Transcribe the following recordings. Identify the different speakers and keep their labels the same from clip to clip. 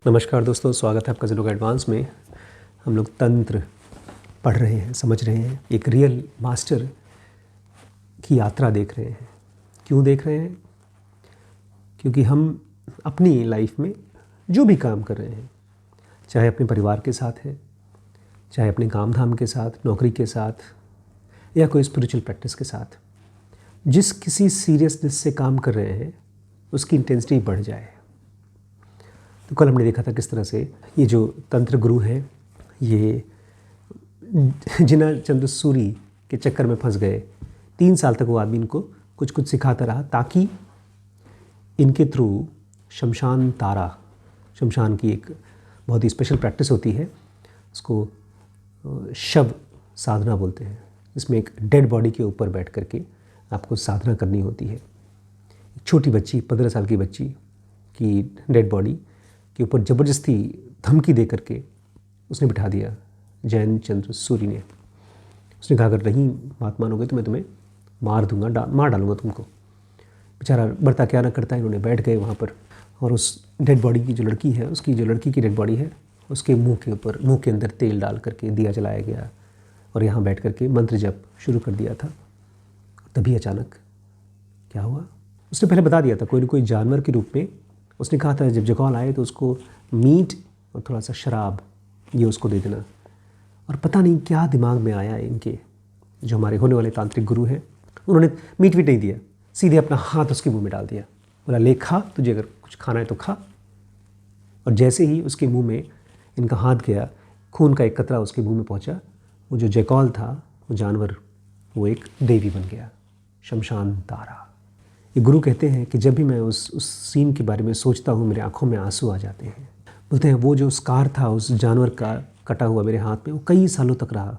Speaker 1: नमस्कार दोस्तों, स्वागत है आपका ज़ेनोगा एडवांस में। हम लोग तंत्र पढ़ रहे हैं, समझ रहे हैं, एक रियल मास्टर की यात्रा देख रहे हैं। क्यों देख रहे हैं? क्योंकि हम अपनी लाइफ में जो भी काम कर रहे हैं, चाहे अपने परिवार के साथ है, चाहे अपने काम धाम के साथ, नौकरी के साथ, या कोई स्पिरिचुअल प्रैक्टिस के साथ, जिस किसी सीरियसनेस से काम कर रहे हैं उसकी इंटेंसिटी बढ़ जाए। तो कल हमने देखा था किस तरह से ये जो तंत्र गुरु हैं, ये जिना चंद्र सूरी के चक्कर में फंस गए। 3 साल तक वो आदमी इनको कुछ कुछ सिखाता रहा ताकि इनके थ्रू शमशान तारा, शमशान की एक बहुत ही स्पेशल प्रैक्टिस होती है, उसको शव साधना बोलते हैं। इसमें एक डेड बॉडी के ऊपर बैठ करके आपको साधना करनी होती है। एक छोटी बच्ची, 15 साल की बच्ची की डेड बॉडी के ऊपर ज़बरदस्ती धमकी दे करके उसने बिठा दिया जैन चंद्र सूरी ने। उसने कहा, अगर नहीं बात मानोगे तो मैं तुम्हें मार दूंगा, मार डालूंगा तुमको। बेचारा बर्ता क्या ना करता है, इन्होंने बैठ गए वहाँ पर। और उस डेड बॉडी की जो लड़की है, उसकी जो लड़की की डेड बॉडी है, उसके मुंह के ऊपर, मुंह के अंदर तेल डाल करके दिया जलाया गया और यहाँ बैठ करके मंत्र जप शुरू कर दिया था। तभी अचानक क्या हुआ, उसने पहले बता दिया था, कोई न कोई जानवर के रूप में। उसने कहा था जब जगौल आए तो उसको मीट और थोड़ा सा शराब ये उसको दे देना। और पता नहीं क्या दिमाग में आया इनके, जो हमारे होने वाले तांत्रिक गुरु हैं, उन्होंने मीट भी नहीं दिया, सीधे अपना हाथ उसके मुंह में डाल दिया। बोला, ले खा, तुझे अगर कुछ खाना है तो खा। और जैसे ही उसके मुंह में इनका हाथ गया, खून का एक कतरा उसके मुंह में पहुंचा। वो जो जयकौल था, वो जानवर, वो एक देवी बन गया, शमशान तारा। ये गुरु कहते हैं कि जब भी मैं उस सीन के बारे में सोचता हूँ, मेरे आंखों में आंसू आ जाते हैं। बोलते हैं वो जो स्कार था उस जानवर का कटा हुआ मेरे हाथ में, वो कई सालों तक रहा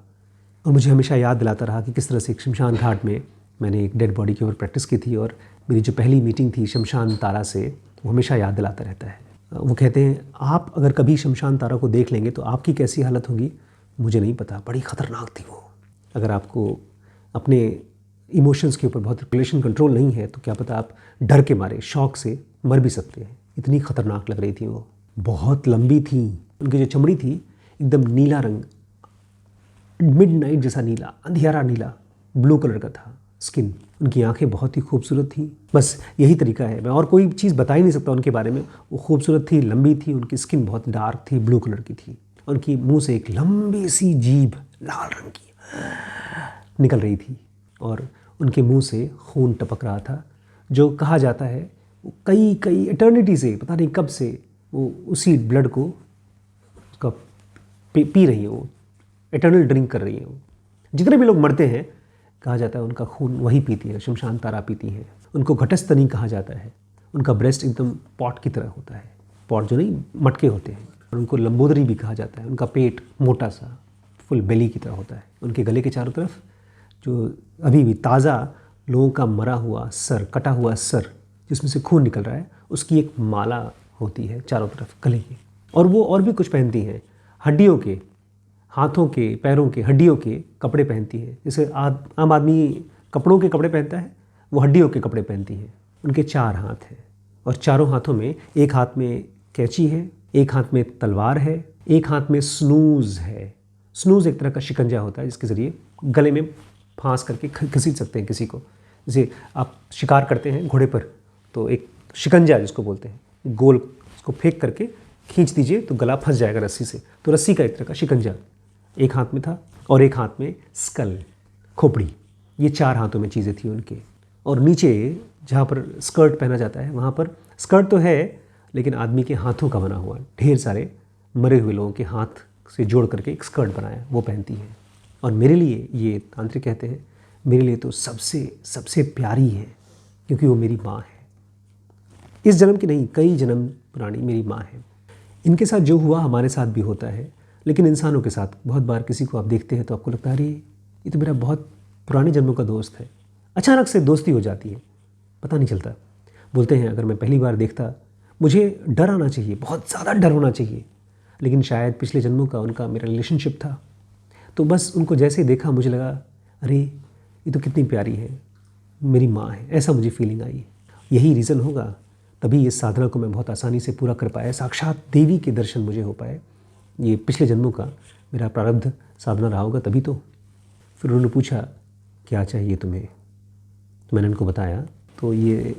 Speaker 1: और मुझे हमेशा याद दिलाता रहा कि किस तरह से एक शमशान घाट में मैंने एक डेड बॉडी के ऊपर प्रैक्टिस की थी और मेरी जो पहली मीटिंग थी शमशान तारा से, वो हमेशा याद दिलाता रहता है। वो कहते हैं आप अगर कभी शमशान तारा को देख लेंगे तो आपकी कैसी हालत होगी मुझे नहीं पता, बड़ी ख़तरनाक थी वो। अगर आपको अपने इमोशंस के ऊपर बहुत रिलेशन कंट्रोल नहीं है तो क्या पता आप डर के मारे, शौक से मर भी सकते हैं। इतनी ख़तरनाक लग रही थी वो। बहुत लंबी थी, उनकी जो चमड़ी थी एकदम नीला रंग, मिडनाइट जैसा नीला, अंधियारा नीला, ब्लू कलर का था स्किन। उनकी आंखें बहुत ही खूबसूरत थी। बस यही तरीका है, मैं और कोई चीज़ बता ही नहीं सकता उनके बारे में। वो खूबसूरत थी, लंबी थी, उनकी स्किन बहुत डार्क थी, ब्लू कलर की थी। उनकी मुंह से एक लंबी सी जीभ लाल रंग की निकल रही थी और उनके मुंह से खून टपक रहा था, जो कहा जाता है वो कई एटर्निटी से, पता नहीं कब से वो उसी ब्लड को उसका पी रही है, वो एटर्नल ड्रिंक कर रही है। वो जितने भी लोग मरते हैं कहा जाता है उनका खून वही पीती है, शमशान तारा पीती है। उनको घटस्तनी कहा जाता है। उनका ब्रेस्ट एकदम पॉट की तरह होता है, पॉट जो नहीं मटके होते हैं। और उनको लंबोदरी भी कहा जाता है। उनका पेट मोटा सा फुल बेली की तरह होता है। उनके गले के चारों तरफ जो अभी भी ताज़ा लोगों का मरा हुआ सर, कटा हुआ सर जिसमें से खून निकल रहा है, उसकी एक माला होती है चारों तरफ गले की। और वो और भी कुछ पहनती हैं, हड्डियों के, हाथों के, पैरों के, हड्डियों के कपड़े पहनती है। जैसे आम आदमी कपड़ों के कपड़े पहनता है, वो हड्डियों के कपड़े पहनती है। उनके 4 हाथ हैं और चारों हाथों में, एक हाथ में कैंची है, एक हाथ में तलवार है, एक हाथ में स्नूज़ है। स्नूज़ एक तरह का शिकंजा होता है जिसके ज़रिए गले में फांस करके घसीट सकते हैं किसी को। जैसे आप शिकार करते हैं घोड़े पर, तो एक शिकंजा जिसको बोलते हैं, गोल उसको फेंक करके खींच दीजिए तो गला फंस जाएगा रस्सी से। तो रस्सी का एक तरह का शिकंजा एक हाथ में था और एक हाथ में स्कल, खोपड़ी। ये 4 हाथों में चीज़ें थी उनके। और नीचे जहाँ पर स्कर्ट पहना जाता है, वहाँ पर स्कर्ट तो है लेकिन आदमी के हाथों का बना हुआ, ढेर सारे मरे हुए लोगों के हाथ से जोड़ करके एक स्कर्ट बनाया, वो पहनती है। और मेरे लिए, ये तांत्रिक कहते हैं, मेरे लिए तो सबसे प्यारी है क्योंकि वो मेरी माँ है। इस जन्म की नहीं, कई जन्म पुरानी मेरी माँ है। इनके साथ जो हुआ हमारे साथ भी होता है, लेकिन इंसानों के साथ बहुत बार किसी को आप देखते हैं तो आपको लगता है अरे ये तो मेरा बहुत पुराने जन्मों का दोस्त है। अचानक से दोस्ती हो जाती है, पता नहीं चलता। बोलते हैं अगर मैं पहली बार देखता, मुझे डर आना चाहिए, बहुत ज़्यादा डर होना चाहिए, लेकिन शायद पिछले जन्मों का उनका मेरा रिलेशनशिप था। तो बस उनको जैसे देखा मुझे लगा अरे ये तो कितनी प्यारी है, मेरी माँ है, ऐसा मुझे फीलिंग आई। यही रीज़न होगा तभी इस साधना को मैं बहुत आसानी से पूरा कर पाया, साक्षात देवी के दर्शन मुझे हो पाए। ये पिछले जन्मों का मेरा प्रारब्ध साधना रहा होगा तभी तो। फिर उन्होंने पूछा क्या चाहिए तुम्हें, तो मैंने उनको बताया। तो ये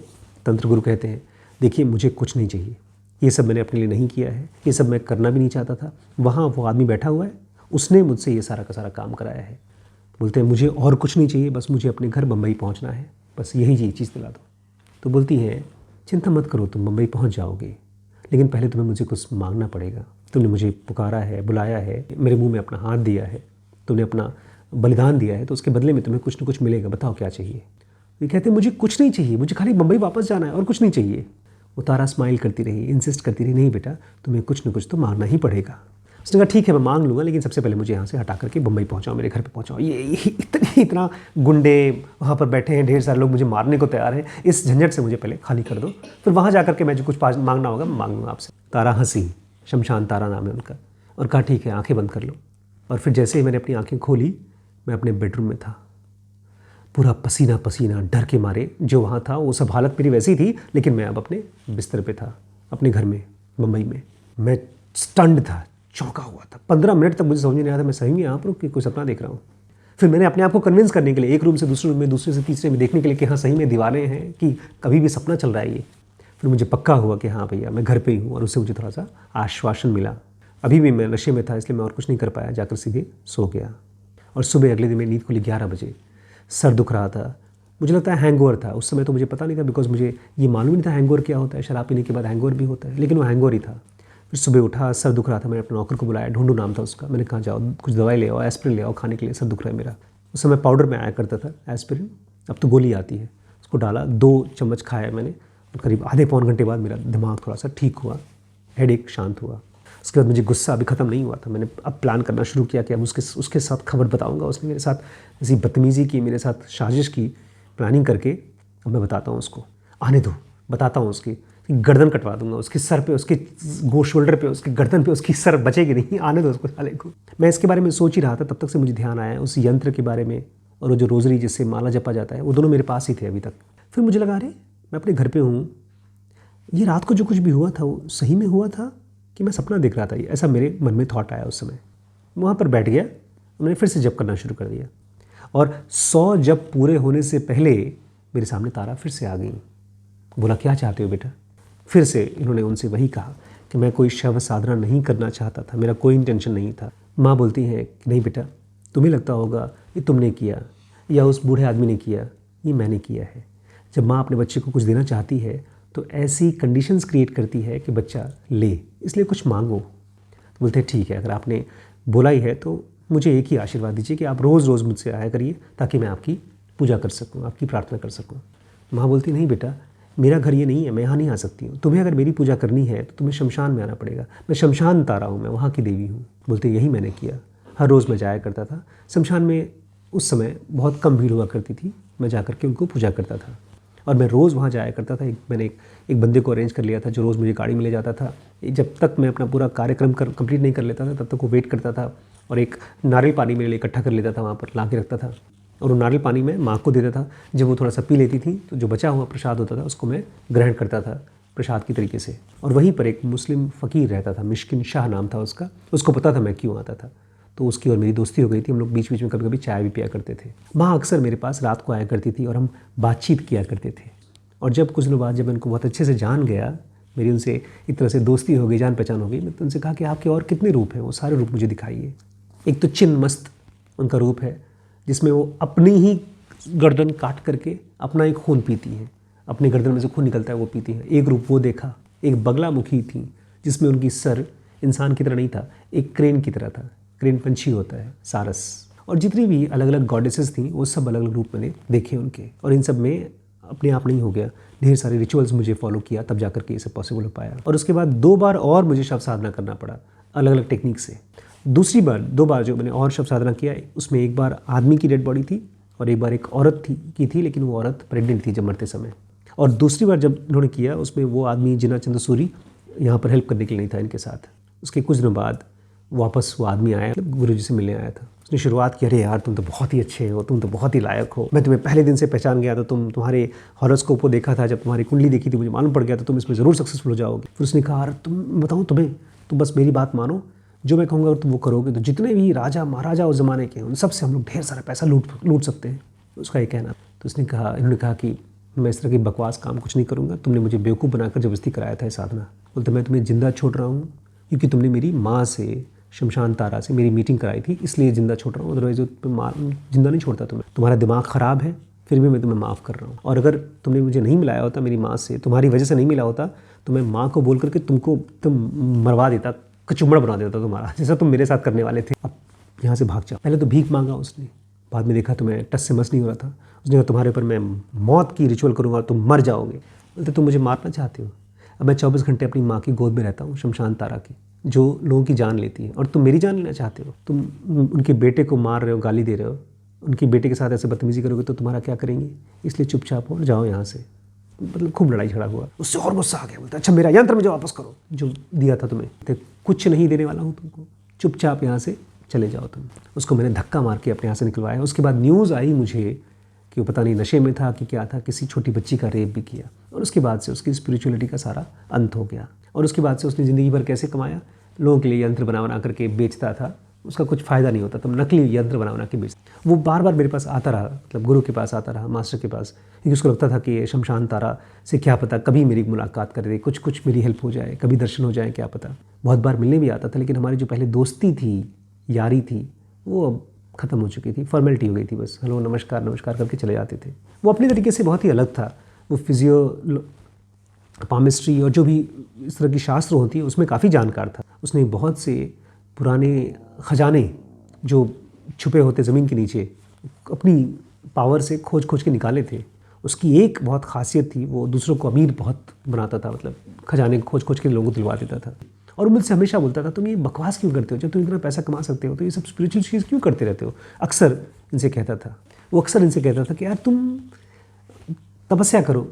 Speaker 1: तंत्र गुरु कहते हैं देखिए मुझे कुछ नहीं चाहिए, ये सब मैंने अपने लिए नहीं किया है, ये सब मैं करना भी नहीं चाहता था। वहाँ वो आदमी बैठा हुआ है, उसने मुझसे ये सारा का सारा काम कराया है। बोलते हैं मुझे और कुछ नहीं चाहिए, बस मुझे अपने घर बम्बई पहुँचना है, बस यही चीज़ दिला दो। तो बोलती हैं चिंता मत करो, तुम बम्बई पहुँच जाओगे, लेकिन पहले तुम्हें मुझे कुछ मांगना पड़ेगा। तुमने मुझे पुकारा है, बुलाया है, मेरे मुंह में अपना हाथ दिया है, तुमने अपना बलिदान दिया है, तो उसके बदले में तुम्हें कुछ न कुछ मिलेगा, बताओ क्या चाहिए। ये कहते हैं मुझे कुछ नहीं चाहिए, मुझे खाली बम्बई वापस जाना है और कुछ नहीं चाहिए। वो तारा स्माइल करती रही, इंसिस्ट करती रही, नहीं बेटा तुम्हें कुछ न कुछ तो मांगना ही पड़ेगा। उसने कहा ठीक है मैं मांग लूँगा, लेकिन सबसे पहले मुझे यहाँ से हटा करके बम्बई पहुँचाओ, मेरे घर पे पहुँचाओ। ये इतना गुंडे वहाँ पर बैठे हैं, ढेर सारे लोग मुझे मारने को तैयार हैं, इस झंझट से मुझे पहले खाली कर दो, फिर वहाँ जा करके मैं जो कुछ मांगना होगा मैं मांग लूँगा आपसे। तारा हंसी, शमशान तारा नाम है उनका, और कहा ठीक है आँखें बंद कर लो। और फिर जैसे ही मैंने अपनी आँखें खोली, मैं अपने बेडरूम में था, पूरा पसीना पसीना, डर के मारे। जो वहाँ था वो सब हालत मेरी वैसी थी, लेकिन मैं अब अपने बिस्तर पे था, अपने घर में मुंबई में। मैं स्टंड था, चौंका हुआ था। 15 मिनट तक मुझे समझ नहीं आया था मैं सही में यहाँ पर कि कोई सपना देख रहा हूँ। फिर मैंने अपने आप को कन्विंस करने के लिए एक रूम से दूसरे रूम में, दूसरे से तीसरे में देखने के लिए कि हाँ सही में दीवारें हैं कि कभी भी सपना चल रहा है ये। फिर मुझे पक्का हुआ कि हाँ भैया मैं घर पे ही हूँ, और उससे मुझे थोड़ा सा आश्वासन मिला। अभी भी मैं नशे में था, इसलिए मैं और कुछ नहीं कर पाया, जाकर सीधे सो गया। और सुबह अगले दिन मेरी नींद खुली 11 बजे। सर दुख रहा था, मुझे लगता है हैंगओवर था। उस समय तो मुझे पता नहीं था, बिकॉज मुझे ये मालूम नहीं था हैंगओवर क्या होता है। शराब पीने के बाद हैंगओवर भी होता है, लेकिन वो हैंगओवर ही था। फिर सुबह उठा, सर दुख रहा था, मैंने अपने नौकर को बुलाया, ढूंढू नाम था उसका। मैंने कहा जाओ कुछ दवाई ले आओ, एस्पिरिन ले आओ खाने के लिए, सर दुख रहा है मेरा। उस समय पाउडर में आया करता था एस्पिरिन, अब तो गोली आती है। उसको डाला, 2 चम्मच खाया मैंने, और करीब आधे पौन घंटे बाद मेरा दिमाग थोड़ा सा ठीक हुआ, हेडेक शांत हुआ। उसके बाद मुझे गुस्सा अभी ख़त्म नहीं हुआ था। मैंने अब प्लान करना शुरू किया कि अब उसके साथ खबर बताऊंगा। उसने मेरे साथ ऐसी बदतमीज़ी की, मेरे साथ साजिश की, प्लानिंग करके अब मैं बताता हूँ उसको, आने दो, बताता हूँ उसकी गर्दन कटवा दूंगा, उसके सर पे, उसके शोल्डर पे, उसकी गर्दन पे उसकी सर बचेगी नहीं, आने दो उसको साले को। मैं इसके बारे में सोच ही रहा था, तब तक से मुझे ध्यान आया उस यंत्र के बारे में, और वो जो रोज़री जिससे माला जपा जाता है, वो दोनों मेरे पास ही थे अभी तक। फिर मुझे लगा अरे मैं अपने घर पर हूँ, ये रात को जो कुछ भी हुआ था वो सही में हुआ था कि मैं सपना देख रहा था, ऐसा मेरे मन में थॉट आया उस समय। वहाँ पर बैठ गया, मैंने फिर से जप करना शुरू कर दिया, और 100 जप पूरे होने से पहले मेरे सामने तारा फिर से आ गई। बोला क्या चाहते हो बेटा। फिर से इन्होंने उनसे वही कहा कि मैं कोई शव साधना नहीं करना चाहता था, मेरा कोई इंटेंशन नहीं था। माँ बोलती हैं कि नहीं बेटा, तुम्हें लगता होगा ये तुमने किया या उस बूढ़े आदमी ने किया, ये मैंने किया है। जब माँ अपने बच्चे को कुछ देना चाहती है तो ऐसी कंडीशंस क्रिएट करती है कि बच्चा ले, इसलिए कुछ मांगो। तो बोलते हैं ठीक है, अगर आपने बोला ही है तो मुझे एक ही आशीर्वाद दीजिए कि आप रोज़ रोज़ मुझसे आया करिए, ताकि मैं आपकी पूजा कर सकूँ, आपकी प्रार्थना कर सकूँ। माँ बोलती नहीं बेटा, मेरा घर ये नहीं है, मैं यहाँ नहीं आ सकती हूँ, तुम्हें अगर मेरी पूजा करनी है तो तुम्हें शमशान में आना पड़ेगा, मैं शमशान तारा हूँ, मैं वहाँ की देवी हूँ। बोलते यही मैंने किया, हर रोज़ मैं जाया करता था शमशान में। उस समय बहुत कम भीड़ हुआ करती थी, मैं जा करके उनको पूजा करता था, और मैं रोज़ वहाँ जाया करता था। मैंने एक बंदे को अरेंज कर लिया था जो रोज़ मुझे गाड़ी में ले जाता था। जब तक मैं अपना पूरा कार्यक्रम कंप्लीट नहीं कर लेता था, तब तक वो वेट करता था, और एक नारियल पानी मेरे लिए इकट्ठा कर लेता था, वहाँ पर ला के रखता था, और वो नारियल पानी मैं माँ को देता था। जब वो थोड़ा सा पी लेती थी तो जो बचा हुआ प्रसाद होता था उसको मैं ग्रहण करता था प्रसाद की तरीके से। और वहीं पर एक मुस्लिम फ़कीर रहता था, मिश्किन शाह नाम था उसका, उसको पता था मैं क्यों आता था, तो उसकी और मेरी दोस्ती हो गई थी। हम लोग बीच बीच में कभी कभी चाय भी पिया करते थे। माँ अक्सर मेरे पास रात को आया करती थी और हम बातचीत किया करते थे। और जब कुछ दिनों बाद जब मैं उनको बहुत अच्छे से जान गया, मेरी उनसे एक तरह से दोस्ती हो गई, जान पहचान हो गई, मैं तो उनसे कहा कि आपके और कितने रूप हैं, वो सारे रूप मुझे दिखाइए। एक तो चिन्न मस्त उनका रूप है, जिसमें वो अपनी ही गर्दन काट करके अपना ही खून पीती है, अपने गर्दन में से खून निकलता है वो पीती है। एक रूप वो देखा, एक बगलामुखी थी, जिसमें उनकी सर इंसान की तरह नहीं था, एक क्रेन की तरह था। क्रेन पंछी होता है, सारस। और जितनी भी अलग अलग गॉडेसेस थी वो सब अलग अलग रूप मैंने देखे उनके, और इन सब में अपने आप नहीं हो गया, ढेर सारे रिचुअल्स मुझे फॉलो किया, तब जाकर के ये सब पॉसिबल हो पाया। और उसके बाद 2 बार और मुझे शव साधना करना पड़ा अलग अलग टेक्निक से। दूसरी बार 2 बार जो मैंने और शव साधना किया, उसमें एक बार आदमी की डेड बॉडी थी और एक बार एक औरत की थी, लेकिन वो औरत प्रेग्नेंट थी जब मरते समय। और दूसरी बार जब उन्होंने किया, उसमें वो आदमी जिना चंद्रसूरी यहाँ पर हेल्प करने के लिए नहीं था इनके साथ। उसके कुछ दिनों बाद वापस वो आदमी आया, गुरु जी से मिलने आया था। उसने शुरुआत की, अरे यार तुम तो बहुत ही अच्छे हो, तुम तो बहुत ही लायक हो, मैं तुम्हें पहले दिन से पहचान गया था, तुम्हारे हॉरोस्कोप को देखा था, जब तुम्हारी कुंडली देखी थी मुझे मालूम पड़ गया था तुम इसमें ज़रूर सक्सेसफुल हो जाओगे। फिर उसने कहा, अरे तुम बताऊँ तुम्हें, तुम बस मेरी बात मानो, जो मैं कहूँगा तुम वो करोगे तो जितने भी राजा महाराजा उस ज़माने के उन सब से हम लोग ढेर सारा पैसा लूट सकते हैं। उसका ये कहना। तो उसने कहा, इन्होंने कहा कि मैं इस तरह की बकवास काम कुछ नहीं करूँगा, तुमने मुझे बेवकूफ़ बनाकर जबरदस्ती कराया था ये साधना। बोलते मैं तुम्हें जिंदा छोड़ रहा हूँ क्योंकि तुमने मेरी माँ से, शमशान तारा से मेरी मीटिंग कराई थी, इसलिए जिंदा छोड़ रहा हूँ, अदरवाइज जिंदा नहीं छोड़ता तुम्हें। तुम्हारा दिमाग ख़राब है, फिर भी मैं तुम्हें माफ़ कर रहा हूँ। और अगर तुमने मुझे नहीं मिलाया होता मेरी माँ से, तुम्हारी वजह से नहीं मिला होता, तो मैं माँ को बोल करके तुम मरवा देता, कचुम्बड़ बना देता तुम्हारा, जैसा तुम मेरे साथ करने वाले थे। अब यहाँ से भाग जाओ। पहले तो भीख मांगा उसने, बाद में देखा तुम्हें टस से मस नहीं हो रहा था, उसने कहा तुम्हारे ऊपर मैं मौत की रिचुअल करूँगा, तुम मर जाओगे। बोलते तुम मुझे मारना चाहते हो? अब मैं 24 घंटे अपनी माँ की गोद में रहता हूँ, शमशान तारा की, जो लोगों की जान लेती है, और तुम मेरी जान लेना चाहते हो? तुम उनके बेटे को मार रहे हो, गाली दे रहे हो, उनके बेटे के साथ ऐसे बदतमीजी करोगे तो तुम्हारा क्या करेंगे? इसलिए चुपचाप हो, जाओ यहाँ से। मतलब खूब लड़ाई झगड़ा हुआ, उससे और गुस्सा आ गया। बोलता अच्छा मेरा यंत्र मुझे वापस करो जो दिया था तुम्हें, तो कुछ नहीं देने वाला हूँ तुमको, चुपचाप यहाँ से चले जाओ तुम। उसको मैंने धक्का मार के अपने यहाँ से निकलवाया। उसके बाद न्यूज़ आई मुझे कि वो पता नहीं नशे में था कि क्या था, किसी छोटी बच्ची का रेप भी किया, और उसके बाद से उसकी स्पिरिचुअलिटी का सारा अंत हो गया। और उसके बाद से उसने ज़िंदगी भर कैसे कमाया, लोगों के लिए यंत्र बना करके बेचता था, उसका कुछ फ़ायदा नहीं होता, तुम नकली यंत्र बना के बेचता। वो बार बार मेरे पास आता रहा, मतलब गुरु के पास आता रहा, मास्टर के पास, क्योंकि उसको लगता था कि ये शमशान तारा से क्या पता कभी मेरी मुलाकात कर दे, कुछ मेरी हेल्प हो जाए, कभी दर्शन हो जाए, क्या पता। बहुत बार मिलने भी आता था, लेकिन हमारी जो पहले दोस्ती थी, यारी थी, वो अब ख़त्म हो चुकी थी, फॉर्मेलिटी हो गई थी, बस हेलो नमस्कार नमस्कार करके चले जाते थे। वो अपने तरीके से बहुत ही अलग था। वो फिजियो पामिस्ट्री और जो भी इस तरह की शास्त्र होती है उसमें काफ़ी जानकार था। उसने बहुत से पुराने ख़जाने जो छुपे होते ज़मीन के नीचे अपनी पावर से खोज के निकाले थे। उसकी एक बहुत खासियत थी, वो दूसरों को अमीर बहुत बनाता था, मतलब खजाने खोज के लोगों को दिलवा देता था। और मुझसे हमेशा बोलता था तुम ये बकवास क्यों करते हो, जब तुम इतना पैसा कमा सकते हो तो ये सब स्पिरिचुअल चीज़ क्यों करते रहते हो। अक्सर इनसे कहता था, वो अक्सर इनसे कहता था कि यार तुम तपस्या करो,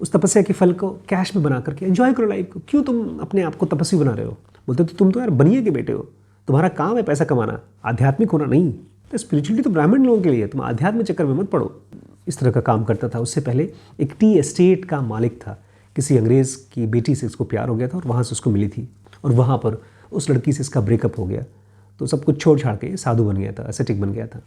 Speaker 1: उस तपस्या के फल को कैश में बना करके एंजॉय करो लाइफ को, क्यों तुम अपने आप को तपस्वी बना रहे हो। बोलते तो तुम तो यार बनिए के बेटे हो, तुम्हारा काम है पैसा कमाना, आध्यात्मिक होना नहीं। तो स्पिरिचुअलिटी तो ब्राह्मण लोगों के लिए, तुम आध्यात्मिक चक्कर में मत पड़ो। इस तरह का काम करता था। उससे पहले एक टी एस्टेट का मालिक था, किसी अंग्रेज़ की बेटी से इसको प्यार हो गया था और वहाँ से उसको मिली थी, और वहाँ पर उस लड़की से इसका ब्रेकअप हो गया, तो सब कुछ छोड़ छाड़ के साधु बन गया था, एसेटिक बन गया था।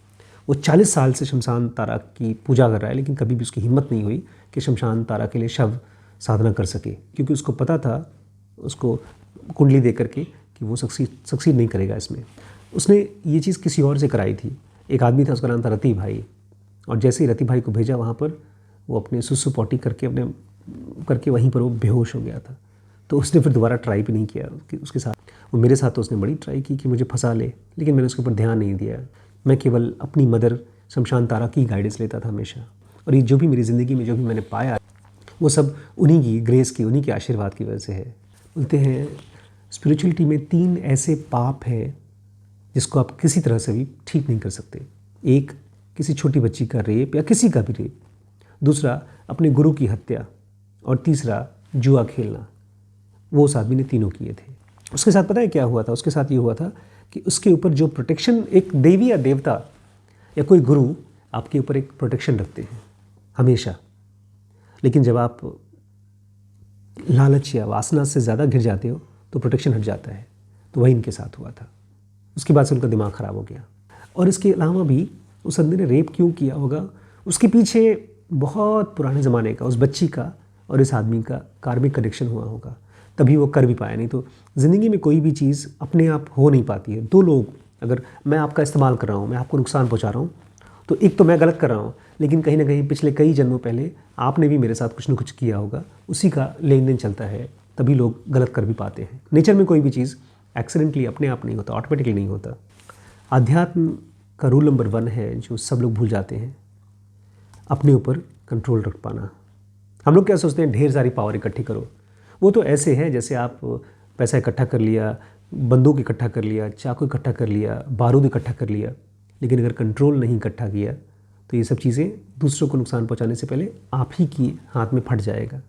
Speaker 1: वो 40 साल से शमशान तारा की पूजा कर रहा है, लेकिन कभी भी उसकी हिम्मत नहीं हुई कि शमशान तारा के लिए शव साधना कर सके, क्योंकि उसको पता था, उसको कुंडली दे करके कि वो सक्सीड नहीं करेगा इसमें। उसने ये चीज़ किसी और से कराई थी। एक आदमी था, उसका नाम था रति भाई, और जैसे ही रति भाई को भेजा वहाँ पर, वो अपने सुसु पॉटी करके वहीं पर वो बेहोश हो गया था। तो उसने फिर दोबारा ट्राई भी नहीं किया उसके साथ। वो मेरे साथ तो उसने बड़ी ट्राई की कि मुझे फंसा ले, लेकिन मैंने उसके ऊपर ध्यान नहीं दिया। मैं केवल अपनी मदर शमशान तारा की गाइडेंस लेता था हमेशा, और ये जो भी मेरी ज़िंदगी में जो भी मैंने पाया वो सब उन्हीं की ग्रेस की, उन्हीं के आशीर्वाद की वजह से है। बोलते हैं स्पिरिचुअलिटी में 3 ऐसे पाप हैं जिसको आप किसी तरह से भी ठीक नहीं कर सकते। एक, किसी छोटी बच्ची का रेप या किसी का भी रेप, दूसरा अपने गुरु की हत्या, और तीसरा जुआ खेलना। वो उस आदमी ने तीनों किए थे। उसके साथ पता है क्या हुआ था? उसके साथ ये हुआ था कि उसके ऊपर जो प्रोटेक्शन, एक देवी या देवता या कोई गुरु आपके ऊपर एक प्रोटेक्शन रखते हैं हमेशा, लेकिन जब आप लालच या वासना से ज़्यादा घिर जाते हो तो प्रोटेक्शन हट जाता है। तो वही इनके साथ हुआ था। उसके बाद से उनका दिमाग ख़राब हो गया। और इसके अलावा भी उस आदमी ने रेप क्यों किया होगा, उसके पीछे बहुत पुराने ज़माने का उस बच्ची का और इस आदमी का कार्मिक कनेक्शन हुआ होगा, तभी वो कर भी पाया। नहीं तो ज़िंदगी में कोई भी चीज़ अपने आप हो नहीं पाती है। 2 लोग, अगर मैं आपका इस्तेमाल कर रहा हूँ, मैं आपको नुकसान पहुँचा रहा हूँ, तो एक तो मैं गलत कर रहा हूँ, लेकिन कहीं ना कहीं पिछले कई जन्मों पहले आपने भी मेरे साथ कुछ न कुछ किया होगा, उसी का लेन देन चलता है, तभी लोग गलत कर भी पाते हैं। नेचर में कोई भी चीज़ एक्सीडेंटली अपने आप नहीं होता, ऑटोमेटिकली नहीं होता। आध्यात्म का रूल नंबर 1 है जो सब लोग भूल जाते हैं, अपने ऊपर कंट्रोल रख पाना। हम लोग क्या सोचते हैं, ढेर सारी पावर इकट्ठी करो। वो तो ऐसे है जैसे आप पैसा इकट्ठा कर लिया, बंदूक इकट्ठा कर लिया, चाकू इकट्ठा कर लिया, बारूद इकट्ठा कर लिया, लेकिन अगर कंट्रोल नहीं इकट्ठा किया तो ये सब चीज़ें दूसरों को नुकसान पहुंचाने से पहले आप ही की हाथ में फट जाएगा।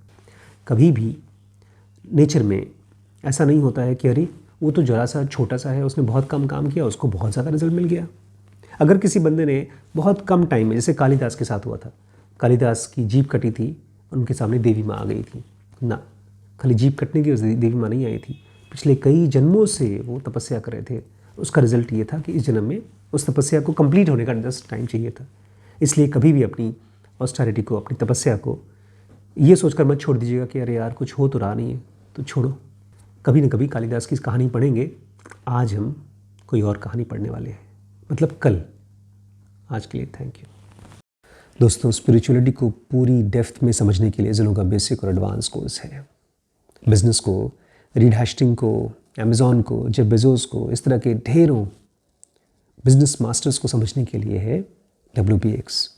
Speaker 1: कभी भी नेचर में ऐसा नहीं होता है कि अरे वो तो जरा सा छोटा सा है, उसने बहुत कम काम किया, उसको बहुत ज़्यादा रिजल्ट मिल गया। अगर किसी बंदे ने बहुत कम टाइम में, जैसे कालिदास के साथ हुआ था, कालिदास की जीभ कटी थी और उनके सामने देवी माँ आ गई थी ना, खाली जीभ कटने की देवी माँ नहीं आई थी, पिछले कई जन्मों से वो तपस्या कर रहे थे। उसका रिजल्ट ये था कि इस जन्म में उस तपस्या को कंप्लीट होने का 10 टाइम चाहिए था। इसलिए कभी भी अपनी ऑस्टेरिटी को, अपनी तपस्या को ये सोचकर मत छोड़ दीजिएगा कि अरे यार कुछ हो तो रहा नहीं है, तो छोड़ो। कभी न कभी कालिदास की कहानी पढ़ेंगे। आज हम कोई और कहानी पढ़ने वाले हैं, मतलब कल। आज के लिए थैंक यू दोस्तों। स्पिरिचुअलिटी को पूरी डेप्थ में समझने के लिए जिलों का बेसिक और एडवांस कोर्स है। बिजनेस को, रीड हैस्टिंग को, अमेज़ॉन को, जेफ बेजोस को, इस तरह के ढेरों बिजनेस मास्टर्स को समझने के लिए है WPX।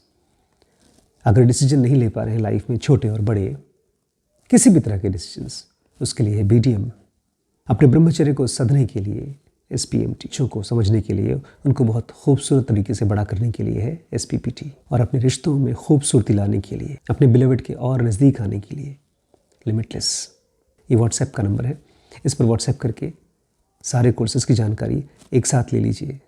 Speaker 1: अगर डिसीजन नहीं ले पा रहे हैं लाइफ में, छोटे और बड़े, किसी भी तरह के डिसीजंस, उसके लिए है BDM। अपने ब्रह्मचर्य को सधने के लिए SPM, टीचों को समझने के लिए, उनको बहुत खूबसूरत तरीके से बड़ा करने के लिए है SPPT। और अपने रिश्तों में खूबसूरती लाने के लिए, अपने बिलीवर्ड के और नज़दीक आने के लिए लिमिटलेस। ये व्हाट्सएप का नंबर है, इस पर व्हाट्सएप करके सारे कोर्सेज़ की जानकारी एक साथ ले लीजिए।